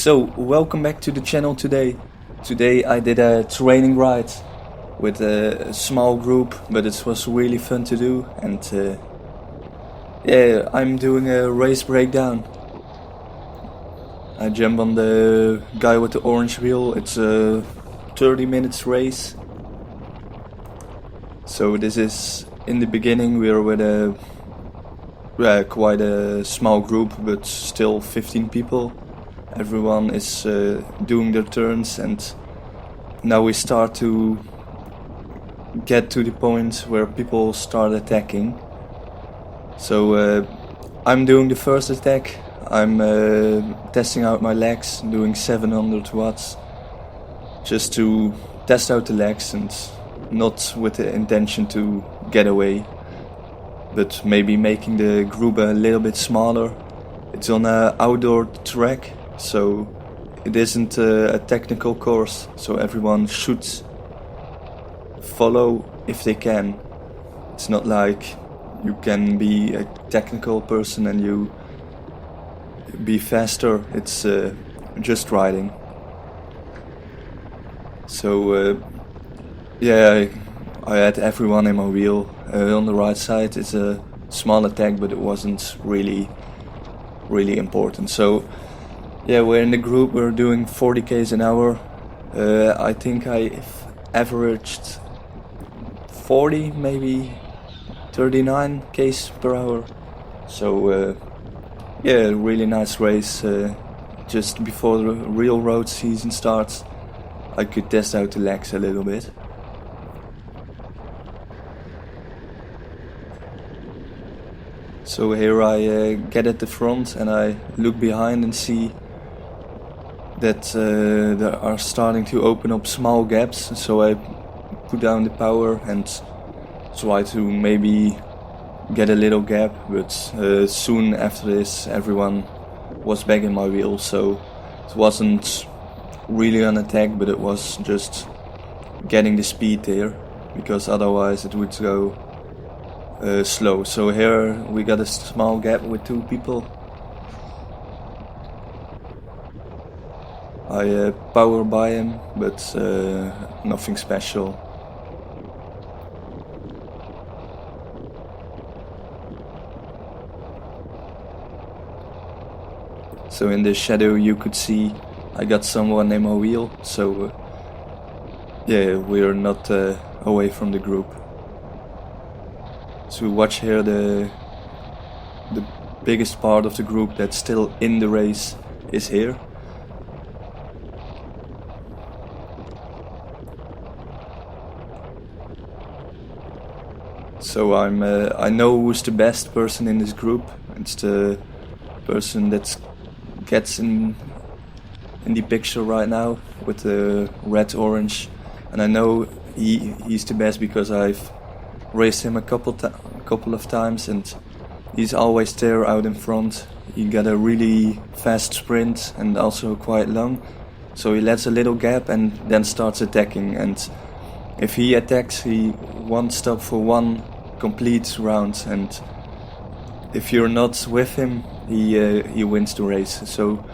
So, welcome back to the channel today. Today I did a training ride with a small group, but it was really fun to do. And yeah, I'm doing a race breakdown. I jump on the guy with the orange wheel. It's a 30 minutes race. So this is, in the beginning we are with quite a small group, but still 15 people. Everyone is doing their turns, and now we start to get to the point where people start attacking. So I'm doing the first attack. I'm testing out my legs, doing 700 watts, just to test out the legs, and not with the intention to get away, but maybe making the group a little bit smaller. It's on an outdoor track, so it isn't a technical course, so everyone should follow if they can. It's not like you can be a technical person and you be faster. It's just riding. So yeah, I had everyone in my wheel. On the right side it's a small attack, but it wasn't really important. So yeah, we're in the group, we're doing 40 k's an hour. I think I averaged 40, maybe 39 k's per hour. So yeah, really nice race. Just before the real road season starts, I could test out the legs a little bit. So here I get at the front and I look behind and see that they are starting to open up small gaps. So I put down the power and try to maybe get a little gap, but soon after this everyone was back in my wheel. So it wasn't really an attack, but it was just getting the speed there, because otherwise it would go slow. So here we got a small gap with two people. I power by him, but nothing special. So in the shadow you could see I got someone in my wheel, so yeah, we're not away from the group. So watch here, the biggest part of the group that's still in the race is here. So I know who's the best person in this group. It's the person that gets in the picture right now with the red orange, and I know he's the best because I've raced him a couple of times, and he's always there out in front. He got a really fast sprint and also quite long, so he lets a little gap and then starts attacking. And if he attacks, he won't stop for one complete round, and if you're not with him, he wins the race. So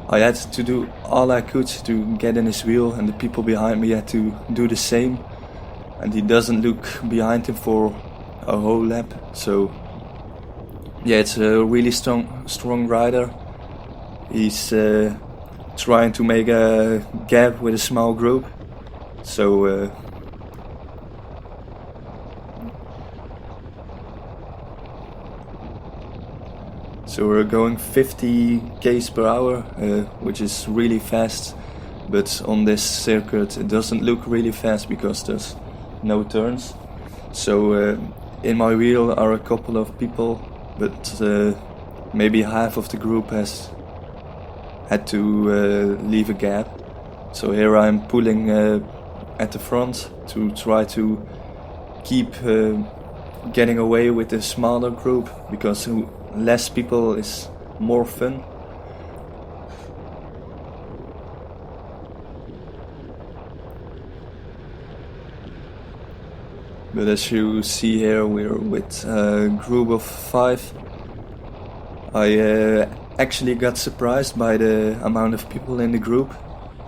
I had to do all I could to get in his wheel, and the people behind me had to do the same. And he doesn't look behind him for a whole lap. So yeah, it's a really strong rider. He's trying to make a gap with a small group. So so we're going 50 k's per hour, which is really fast. But on this circuit it doesn't look really fast because there's no turns. So in my wheel are a couple of people, but maybe half of the group has had to leave a gap. So here I'm pulling at the front to try to keep getting away with the smaller group, because less people is more fun. But as you see here, we're with a group of 5. I actually got surprised by the amount of people in the group.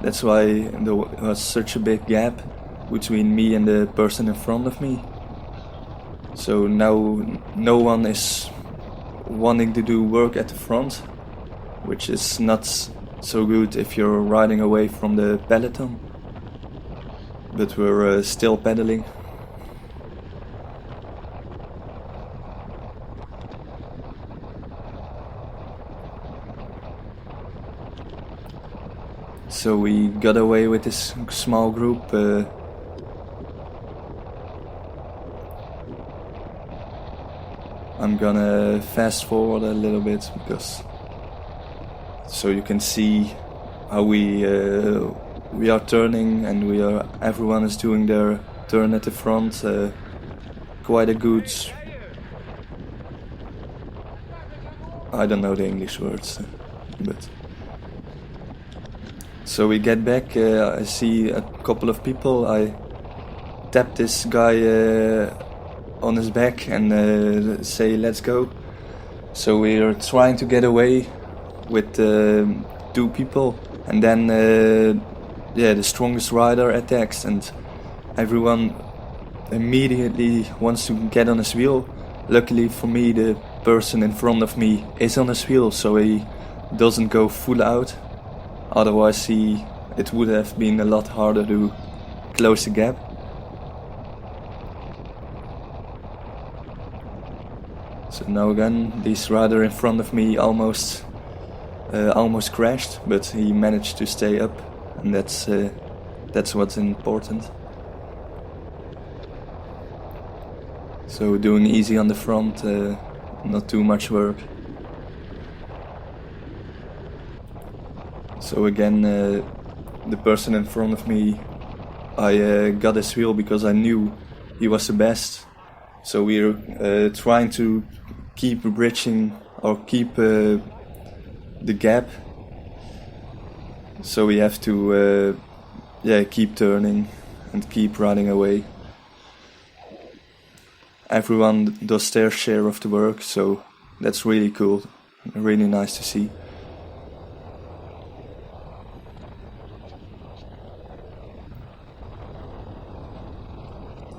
That's why there was such a big gap between me and the person in front of me. So now no one is wanting to do work at the front, which is not so good if you're riding away from the peloton. But we're still pedaling. So we got away with this small group. I'm gonna fast forward a little bit because so you can see how we are turning, and everyone is doing their turn at the front. Quite a good. I don't know the English words, but. So we get back, I see a couple of people, I tap this guy on his back and say let's go. So we're trying to get away with 2 people, and then the strongest rider attacks, and everyone immediately wants to get on his wheel. Luckily for me, the person in front of me is on his wheel, so he doesn't go full out. Otherwise it would have been a lot harder to close the gap. So now again, this rider in front of me almost crashed, but he managed to stay up, and that's what's important. So doing easy on the front, not too much work. So again, the person in front of me, I got his wheel because I knew he was the best. So we're trying to keep bridging or keep the gap. So we have to keep turning and keep riding away. Everyone does their share of the work, so that's really cool, really nice to see.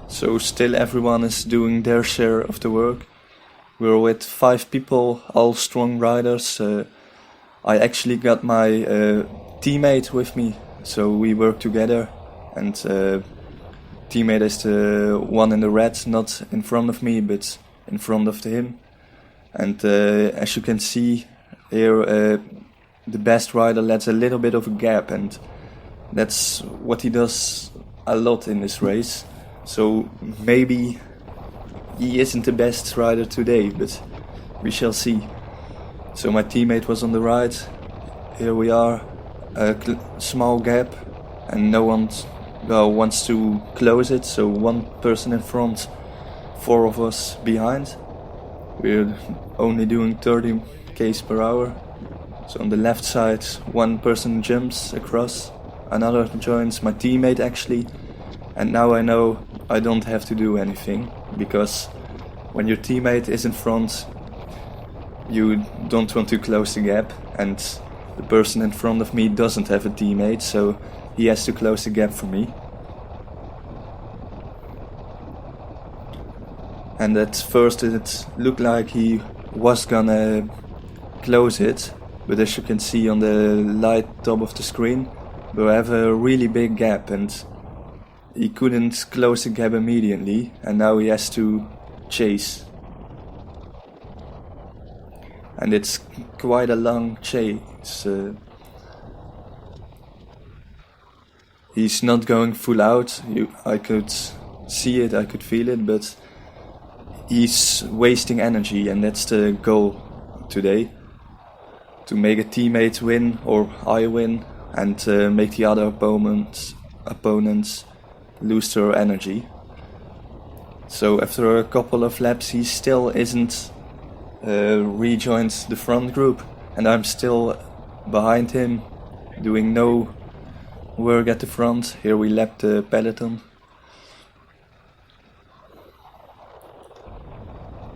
So still everyone is doing their share of the work. We're with 5 people, all strong riders. I actually got my teammate with me, so we work together, and teammate is the one in the red, not in front of me, but in front of him. And as you can see here, the best rider lets a little bit of a gap, and that's what he does a lot in this race. So maybe he isn't the best rider today, but we shall see. So my teammate was on the right. Here we are, a small gap, and no one wants to close it. So 1 person in front, 4 of us behind. We're only doing 30 km per hour. So on the left side, 1 person jumps across, another joins, my teammate actually. And now I know I don't have to do anything, because when your teammate is in front, you don't want to close the gap, and the person in front of me doesn't have a teammate, so he has to close the gap for me. And at first it looked like he was gonna close it, but as you can see on the light top of the screen, we have a really big gap, and he couldn't close the gap immediately, and now he has to chase. And it's quite a long chase. He's not going full out. I could see it, I could feel it, but he's wasting energy, and that's the goal today. To make a teammate win, or I win, and make the other opponents lose their energy. So after a couple of laps he still isn't rejoined the front group, and I'm still behind him doing no work at the front. Here we lap the peloton,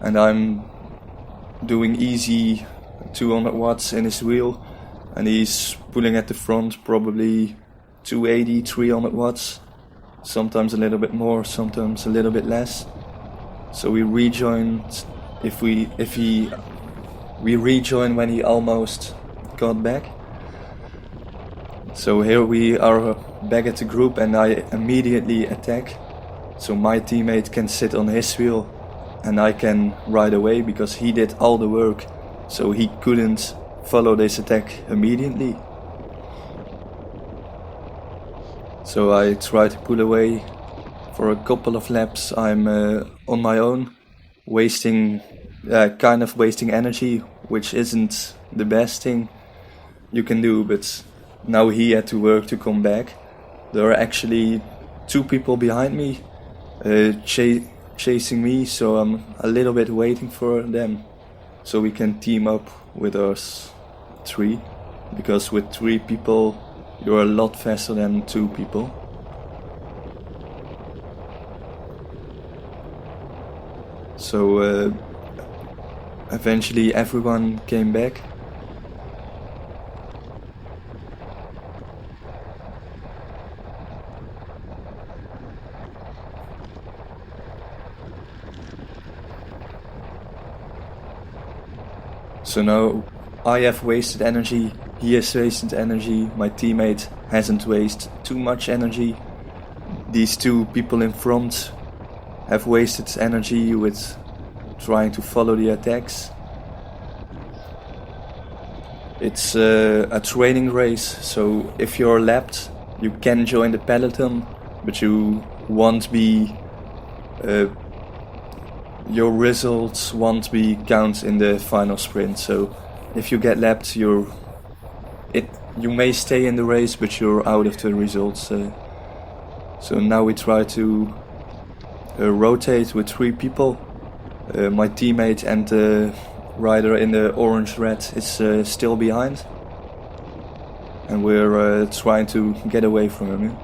and I'm doing easy 200 watts in his wheel, and he's pulling at the front probably 280, 300 watts, sometimes a little bit more, sometimes a little bit less. So we rejoined we rejoined when he almost got back. So here we are back at the group, and I immediately attack. So my teammate can sit on his wheel and I can ride away because he did all the work. So he couldn't follow this attack immediately. So I try to pull away. For a couple of laps I'm on my own, kind of wasting energy, which isn't the best thing you can do, but now he had to work to come back. There are actually 2 people behind me chasing me, so I'm a little bit waiting for them so we can team up with us 3, because with 3 people you're a lot faster than 2 people. So eventually everyone came back. So now I have wasted energy, he has wasted energy, my teammate hasn't wasted too much energy. These 2 people in front have wasted energy with trying to follow the attacks. It's a training race, so if you're lapped you can join the peloton, but you won't be your results won't be count in the final sprint. So if you get lapped, you may stay in the race, but you're out of the results. So now we try to rotate with 3 people. My teammate and the rider in the orange red is still behind, and we're trying to get away from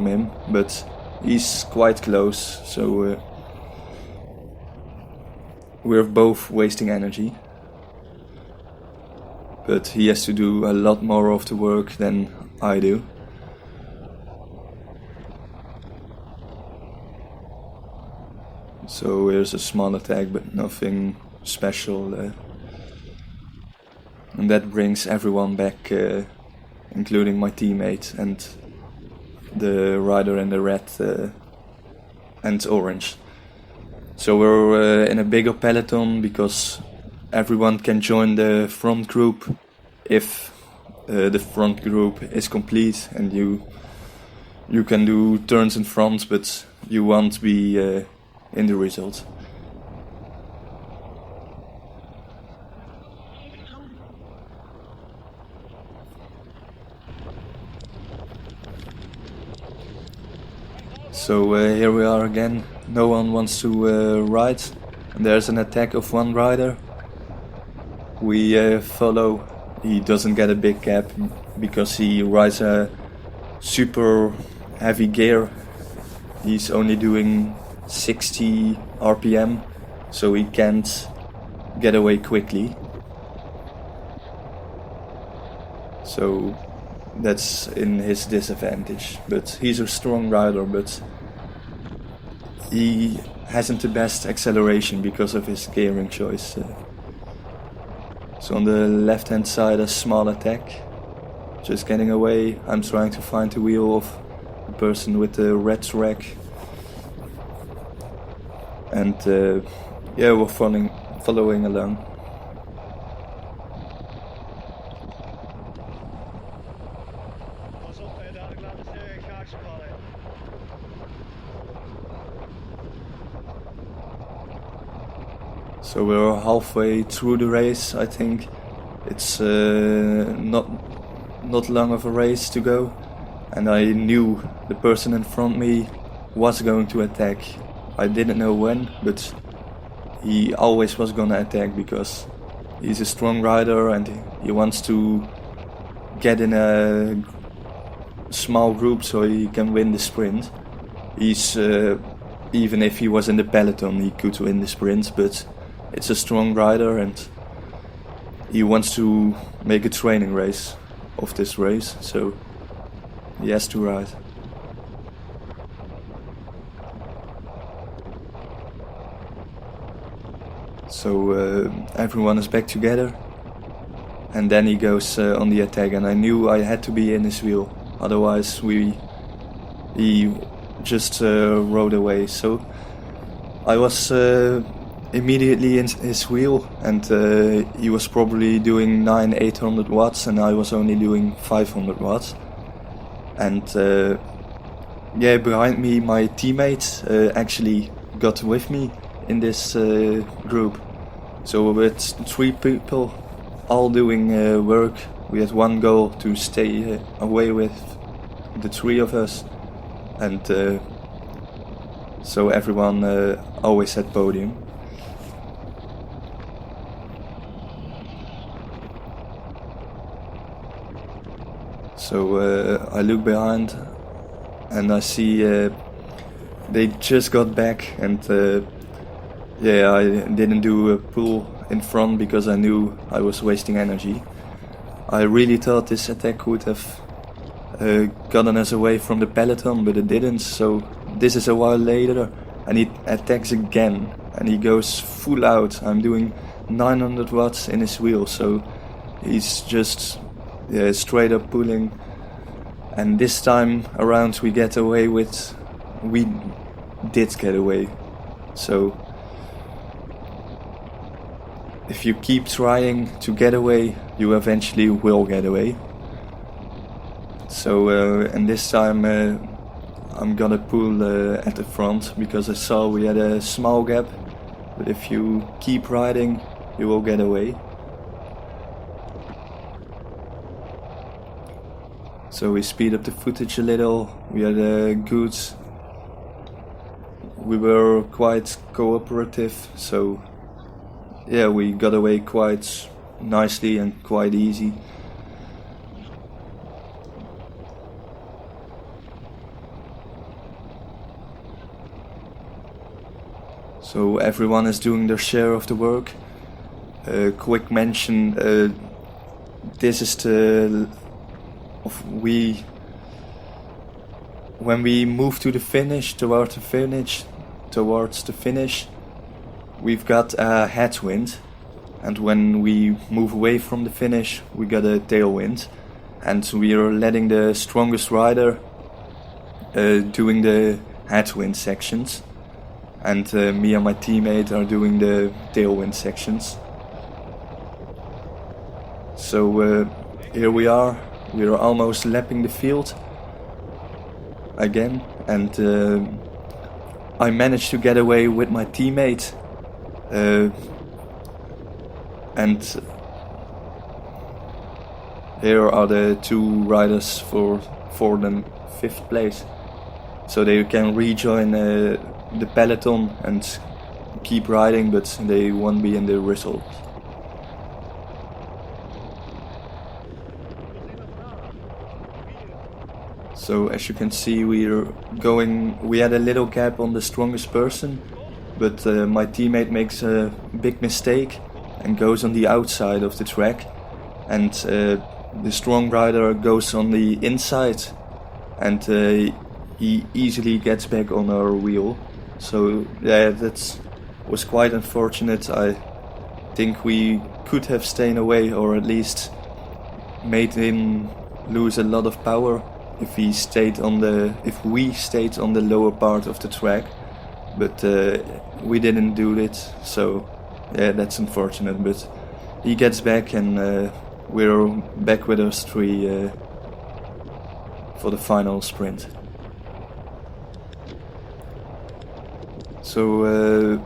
him, but he's quite close. So we're both wasting energy, but he has to do a lot more of the work than I do. So here's a small attack, but nothing special. And that brings everyone back, including my teammate and the rider in the red and orange. So we're in a bigger peloton because everyone can join the front group if the front group is complete, and you can do turns in front, but you won't be in the result. So here we are again. No one wants to ride. And there's an attack of one rider. We follow. He doesn't get a big gap because he rides a super heavy gear. He's only doing 60 RPM, so he can't get away quickly. So that's in his disadvantage. But he's a strong rider, but he hasn't the best acceleration because of his gearing choice. So on the left hand side, a small attack, just getting away. I'm trying to find the wheel of the person with the red track, and yeah, we're following along. So we're halfway through the race, I think. It's not long of a race to go, and I knew the person in front of me was going to attack. I didn't know when, but he always was gonna attack because he's a strong rider and he wants to get in a small group so he can win the sprint. He's even if he was in the peloton, he could win the sprint, but it's a strong rider, and he wants to make a training race of this race, so he has to ride. So everyone is back together, and then he goes on the attack, and I knew I had to be in his wheel, otherwise he just rode away. So I was immediately in his wheel, and he was probably doing 800 watts, and I was only doing 500 watts. And behind me, my teammate actually got with me in this group. So with 3 people all doing work, we had one goal: to stay away with the 3 of us, and so everyone always had podium. So I look behind and I see they just got back, and I didn't do a pull in front because I knew I was wasting energy. I really thought this attack would have gotten us away from the peloton, but it didn't. So this is a while later, and he attacks again, and he goes full out. I'm doing 900 watts in his wheel, so he's just straight up pulling. And this time around we did get away. So if you keep trying to get away, you eventually will get away. So and this time I'm gonna pull at the front, because I saw we had a small gap, but if you keep riding, you will get away. So we speed up the footage a little. We had we were quite cooperative, so yeah, we got away quite nicely and quite easy. So everyone is doing their share of the work. Quick mention, this is when we move to the finish, towards the finish, we've got a headwind, and when we move away from the finish, we got a tailwind, and we are letting the strongest rider doing the headwind sections, and me and my teammate are doing the tailwind sections. So here we are almost lapping the field again, and I managed to get away with my teammate, and here are the 2 riders for 4th and 5th place, so they can rejoin the peloton and keep riding, but they won't be in the result. So as you can see, we had a little gap on the strongest person, but my teammate makes a big mistake and goes on the outside of the track, and the strong rider goes on the inside, and he easily gets back on our wheel. So yeah, that was quite unfortunate. I think we could have stayed away, or at least made him lose a lot of power if we stayed on the lower part of the track, but we didn't do it. So yeah, that's unfortunate, but he gets back, and we're back with us 3 for the final sprint. So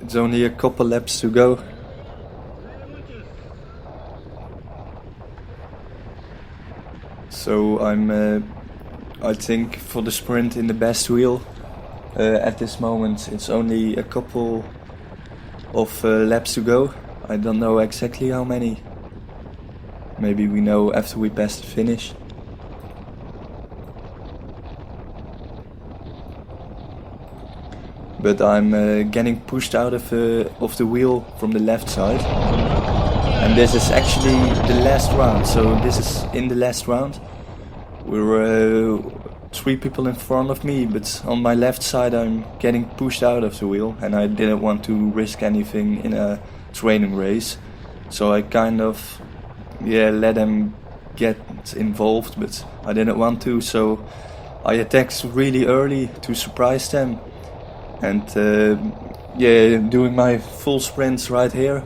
it's only a couple laps to go. So I think for the sprint in the best wheel, at this moment it's only a couple of laps to go. I don't know exactly how many. Maybe we know after we pass the finish. But I'm getting pushed out of the wheel from the left side, and And this is actually the last round, so this is in the last round. We're 3 people in front of me, but on my left side I'm getting pushed out of the wheel, and I didn't want to risk anything in a training race. So I kind of let them get involved, but I didn't want to, so I attacked really early to surprise them. And doing my full sprints right here.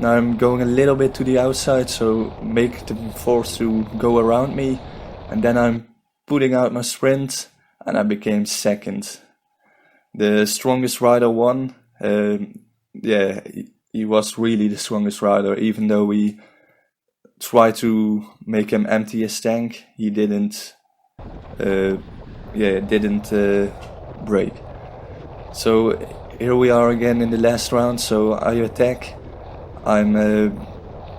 Now I'm going a little bit to the outside, so make them force to go around me. And then I'm putting out my sprint, and I became second. The strongest rider won. He was really the strongest rider, even though we tried to make him empty his tank. He didn't break. So here we are again in the last round, so I attack. I'm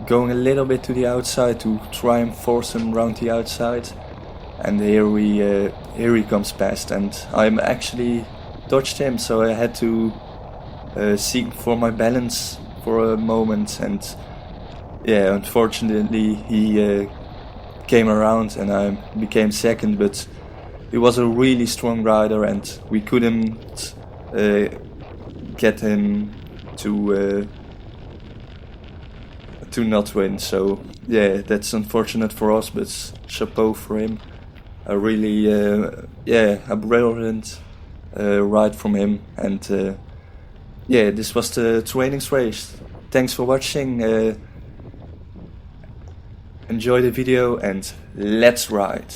going a little bit to the outside to try and force him around the outside. And here he comes past, and I'm actually dodged him, so I had to seek for my balance for a moment. And unfortunately he came around and I became second, but he was a really strong rider and we couldn't get him to not win. So that's unfortunate for us, but chapeau for him. A really a brilliant ride from him. And this was the trainings race. Thanks for watching. Enjoy the video and let's ride.